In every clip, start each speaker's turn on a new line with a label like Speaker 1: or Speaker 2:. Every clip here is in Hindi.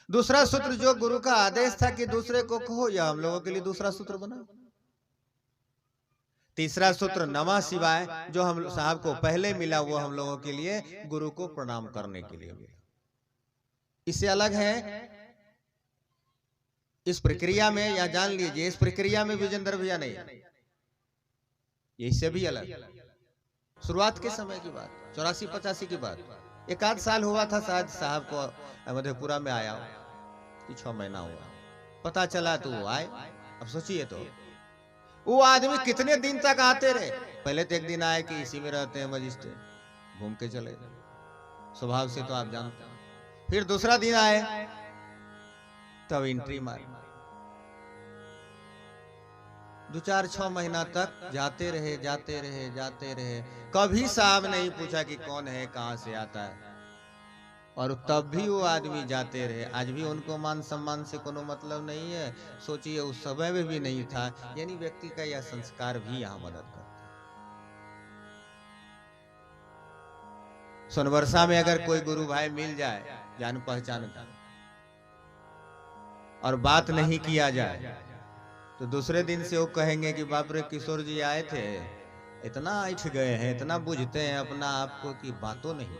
Speaker 1: दूसरा सूत्र जो गुरु का आदेश था कि दूसरे को कहो, या हम लोगों के लिए दूसरा सूत्र बना। तीसरा सूत्र नमः शिवाय, जो हम साहब को पहले मिला, वो हम लोगों के लिए गुरु को प्रणाम करने के लिए मिला। इससे अलग है इस प्रक्रिया में, या जान लीजिए इस प्रक्रिया में विजेंद्र भैया नहीं, ये इससे भी अलग। शुरुआत के समय की बात, 84-85 की बात, 1 आध साल हुआ था शायद साहब को मधेपुरा में आया, 6 महीना हुआ, पता चला तो वो आए। अब सोचिए तो वो आदमी कितने दिन तक आते रहे। पहले तो एक दिन आए कि इसी में रहते हैं मजिस्ट्रेट, घूम के चले गए, स्वभाव से तो आप जानते हैं। फिर दूसरा दिन आए तब एंट्री मारी। 2-4-6 महीना तक जाते रहे जाते रहे जाते रहे, कभी साहब नहीं पूछा कि कौन है, कहां से आता है, और तब भी वो आदमी जाते रहे। आज भी उनको मान सम्मान से कोनो मतलब नहीं है। सोचिए उस समय में भी नहीं था। यानी व्यक्ति का यह संस्कार भी यहाँ मदद करता है। सोनवर्षा में अगर कोई गुरु भाई मिल जाए जान पहचान का, और बात नहीं किया जाए, तो दूसरे दिन से वो कहेंगे कि बाप रे किशोर जी आए थे, इतना ऐठ गए हैं, इतना बुझते हैं अपना आपको कि बातों नहीं।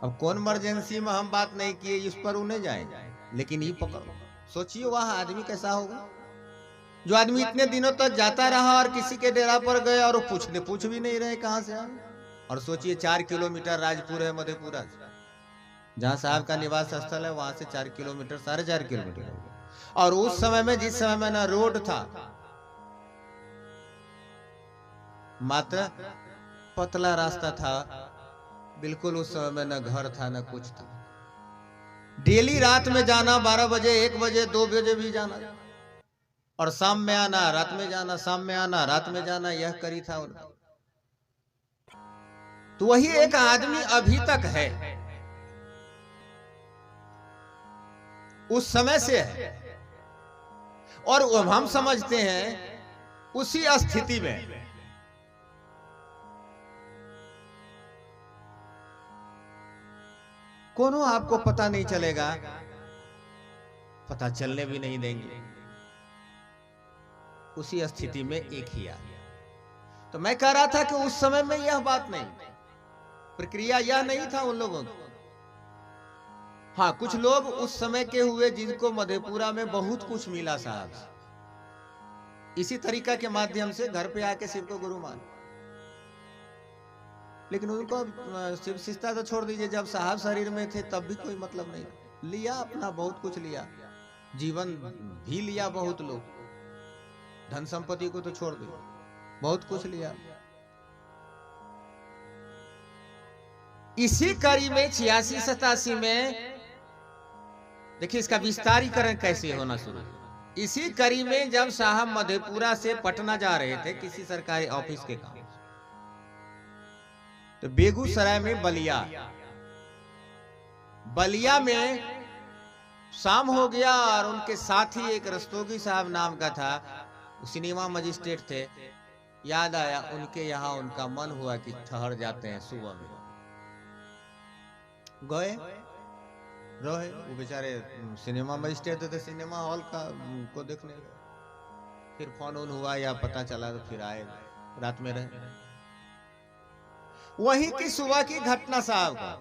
Speaker 1: अब कौन इमरजेंसी में हम बात नहीं किए इस पर उन्हें जाएंगे, लेकिन ये पकड़ो। सोचिए वह आदमी कैसा होगा, जो आदमी इतने दिनों तक जाता रहा और किसी के डेरा पर गए और वो पूछ भी नहीं रहे कहां से आए। और सोचिए 4 किलोमीटर राजपुर है मधेपुरा से, जहां साहब का निवास स्थल है, वहां से 4 किलोमीटर, 4.5 किलोमीटर हो गया। और उस समय में, जिस समय में ना रोड था, मात्र पतला रास्ता था बिल्कुल। उस समय में न घर था न कुछ था। डेली रात में जाना, 12 बजे 1 बजे 2 बजे भी जाना, और शाम में आना, रात में जाना, शाम में आना, रात में जाना, यह करी था उनका। तो वही एक आदमी अभी तक है, उस समय से है, और हम समझते हैं उसी स्थिति में कोनो आपको पता नहीं चलेगा, पता चलने भी नहीं देंगे। उसी स्थिति में एक ही आया। तो मैं कह रहा था कि उस समय में यह बात नहीं, प्रक्रिया यह नहीं था उन लोगों को। हाँ, कुछ लोग उस समय के हुए जिनको मधेपुरा में बहुत कुछ मिला साहब, इसी तरीका के माध्यम से घर पे आके शिव को गुरु मान। लेकिन उनको शिव शिष्टता तो छोड़ दीजिए, जब साहब शरीर में थे तब भी कोई मतलब नहीं लिया। अपना बहुत कुछ लिया, जीवन भी लिया, बहुत लोग, धन संपत्ति को तो छोड़ दिया, बहुत कुछ लिया। इसी कड़ी में 86-87 में देखिए इसका विस्तारीकरण कैसे होना शुरू। इसी कड़ी में जब साहब मधेपुरा से पटना जा रहे थे किसी सरकारी ऑफिस के काम, तो बेगूसराय में बलिया में शाम हो गया, और उनके साथ ही एक रस्तोगी साहब नाम का था, सिनेमा मजिस्ट्रेट थे। याद आया उनके यहाँ, उनका मन हुआ कि ठहर जाते हैं, सुबह में गए रहे। वो बेचारे सिनेमा मजिस्ट्रेट थे, सिनेमा हॉल का को देखने गए। फिर फोन ऑन हुआ या पता चला, तो फिर आए, रात में रहे। वहीं की सुबह की घटना साहब का,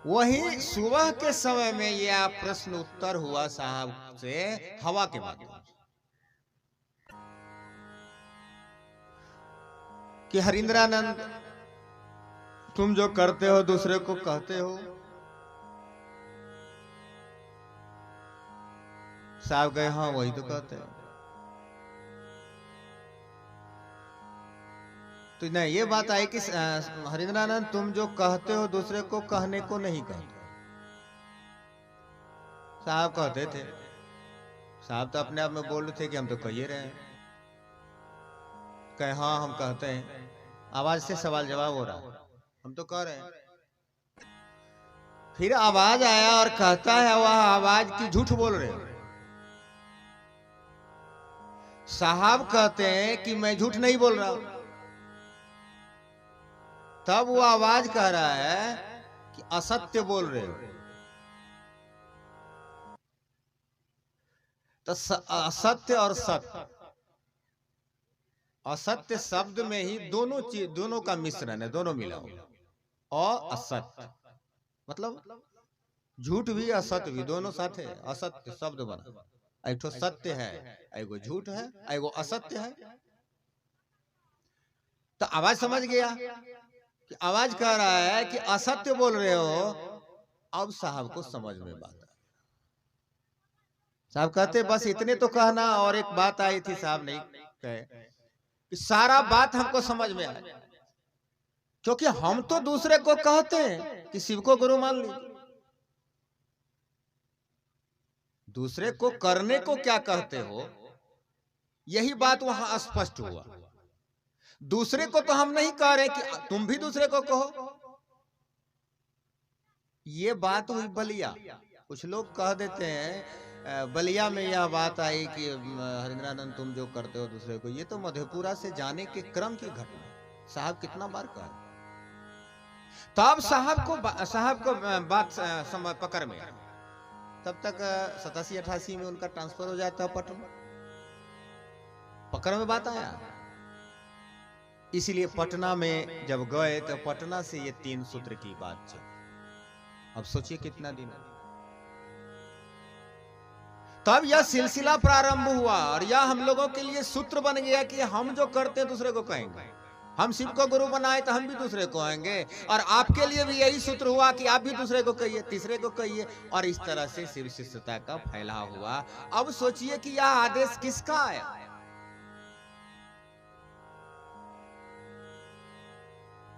Speaker 1: वही सुबह के समय में यह प्रश्न उत्तर हुआ साहब से हवा के माध्यम से कि हरिंद्रानंद, तुम जो करते हो दूसरे को कहते हो। साहब गए, हाँ वही तो कहते हैं। तो नहीं, ये बात आई कि हरिंद्रानंद, तुम जो कहते हो दूसरे को कहने को नहीं कहते। साहब कहते थे, साहब तो अपने आप में बोल रहे थे कि हम तो कहिए रहे हैं। कहे हाँ हम कहते हैं, आवाज से सवाल जवाब हो रहा, हम तो कह रहे हैं। फिर आवाज आया और कहता है वह आवाज की झूठ बोल रहे हो। साहब कहते हैं कि मैं झूठ नहीं बोल रहा हूं। तब वो आवाज कह रहा है कि असत्य बोल रहे हो, तो असत्य और सत्य, असत्य शब्द में ही दोनों चीज, दोनों का मिश्रण है, दोनों मिला हो। असत्य मतलब झूठ भी असत्य भी दोनों साथ है, असत्य शब्द बना। एक तो सत्य है, एगो झूठ है, एगो असत्य है। तो आवाज समझ गया कि आवाज कह रहा है कि असत्य बोल रहे हो। अब साहब को समझ में बात आई। साहब कहते बस इतने तो कहना, और एक बात आई थी साहब नहीं कहे कि सारा बात हमको समझ में आया, क्योंकि हम तो दूसरे को कहते हैं कि शिव को गुरु मान ली, दूसरे को करने को क्या कहते हो, यही बात वहां स्पष्ट हुआ। दूसरे को तो हम नहीं कह रहे कि तुम भी दूसरे को कहो। ये बात हुई बलिया। कुछ लोग कह देते हैं बलिया में यह बात आई कि हरिंद्रानंद तुम जो करते हो दूसरे को, ये तो मधेपुरा से जाने के क्रम की घटना। साहब कितना बार कहा, तब साहब को बात समझ पकड़ में। तब तक 87-88 में उनका ट्रांसफर हो जाता है पटना, पकड़ में बात आया। इसलिए पटना में जब गए तो पटना से ये 3 सूत्र की बात चली। अब सोचिए कितना दिन, तब यह सिलसिला प्रारंभ हुआ और यह हम लोगों के लिए सूत्र बन गया कि हम जो करते हैं दूसरे को कहेंगे। हम शिव को गुरु बनाए तो हम भी दूसरे को कहेंगे, और आपके लिए भी यही सूत्र हुआ कि आप भी दूसरे को कहिए, तीसरे को कहिए, और इस तरह से शिव शिष्यता का फैलाव हुआ। अब सोचिए कि यह आदेश किसका आया।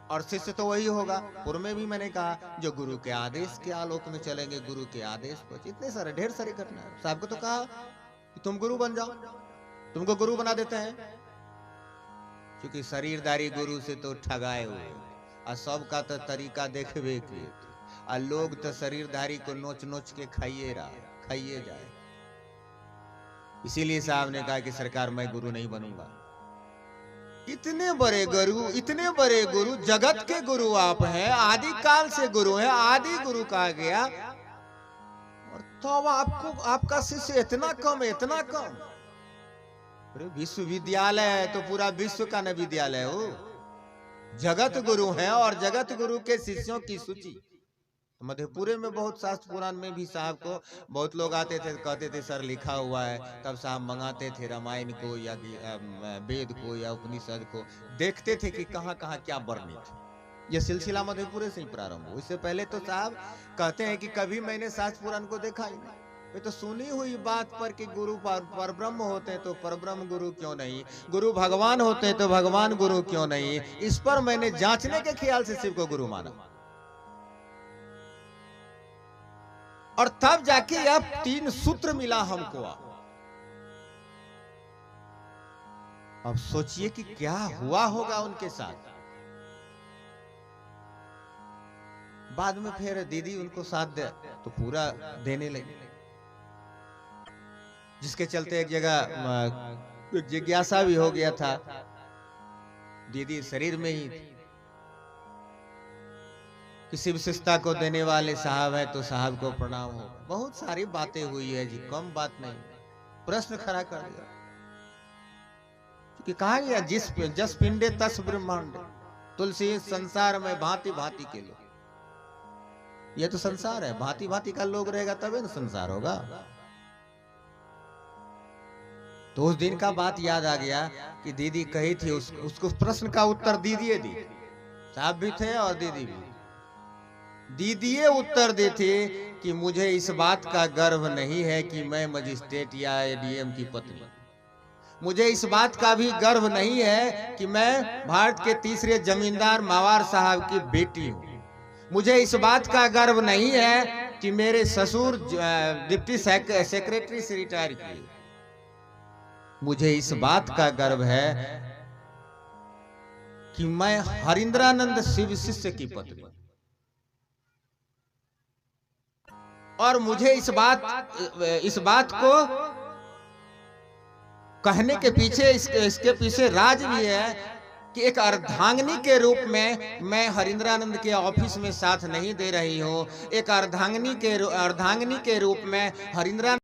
Speaker 1: और शिष्य तो वही होगा। पूर्व में भी मैंने कहा जो गुरु के आदेश के आलोक में चलेंगे, गुरु के आदेश पर। इतने सारे ढेर सारी घटना है। साहब को तो कहा कि तुम गुरु बन जाओ, तुमको गुरु बना देते हैं, क्योंकि शरीरदारी गुरु से तो ठगाए हुए, और सबका तो तरीका देखबे किए, और लोग तो शरीरदारी को नोच नोच के खाइए जाए। इसीलिए साहब ने कहा कि सरकार मैं गुरु नहीं बनूंगा। इतने बड़े गुरु, जगत के गुरु आप हैं, आदि काल से गुरु हैं, आदि गुरु कहा गया, और तो आपका शिष्य इतना कम। अरे विश्वविद्यालय तो पूरा विश्व का न विद्यालय हो। जगत गुरु हैं, और जगत गुरु के शिष्यों की सूची मधेपुरे में बहुत, शास्त्र पुराण में भी साहब को बहुत लोग आते थे, कहते थे सर लिखा हुआ है। तब साहब मंगाते थे रामायण को या वेद को या उपनिषद को, देखते थे कि कहाँ कहाँ क्या वर्णित है। यह सिलसिला मधेपुरे से ही प्रारंभ हुआ। इससे पहले तो साहब कहते हैं कि कभी मैंने शास्त्र पुराण को देखा ही नहीं। ये तो सुनी हुई बात पर कि गुरु परब्रह्म होते हैं तो परब्रह्म गुरु क्यों नहीं, गुरु भगवान होते हैं तो भगवान गुरु क्यों नहीं, इस पर मैंने जांचने के ख्याल से शिव को गुरु माना। और तब जाके यह 3 सूत्र मिला हमको। अब सोचिए कि क्या हुआ होगा उनके साथ। बाद में फिर दीदी उनको साथ दे तो पूरा देने लगी, जिसके चलते एक जगह जिज्ञासा भी हो गया था। दीदी शरीर में ही थी, किसी विशेषता को देने वाले साहब है तो साहब को प्रणाम हो। बहुत सारी बातें हुई है जी, कम बात नहीं। प्रश्न खड़ा कर दिया, क्योंकि कहा गया जस पिंडे तस ब्रह्मांड, तुलसी संसार में भांति भांति के लोग। ये तो संसार है, भांति भांति का लोग रहेगा तभी ना संसार होगा। तो उस दिन का बात याद आ गया कि दीदी कही थी, उसको प्रश्न का उत्तर दीदी दी। साहब भी थे और दीदी भी। दीदी उत्तर देते कि मुझे इस बात का गर्व नहीं है कि मैं मजिस्ट्रेट या एडीएम की पत्नी, मुझे इस बात का भी गर्व नहीं है कि मैं भारत के तीसरे जमींदार मावार साहब की बेटी हूँ, मुझे इस बात का गर्व नहीं है कि मेरे ससुर डिप्टी सेक्रेटरी से रिटायर किए, मुझे इस बात का गर्व है कि मैं हरिंद्रानंद शिव शिष्य की पत्नी, और मुझे इस बात को कहने के पीछे इसके पीछे राज भी है कि एक अर्धांगिनी के रूप में मैं हरिंद्रानंद के ऑफिस में साथ नहीं दे रही हूँ, एक अर्धांगिनी के रूप में हरिंद्रा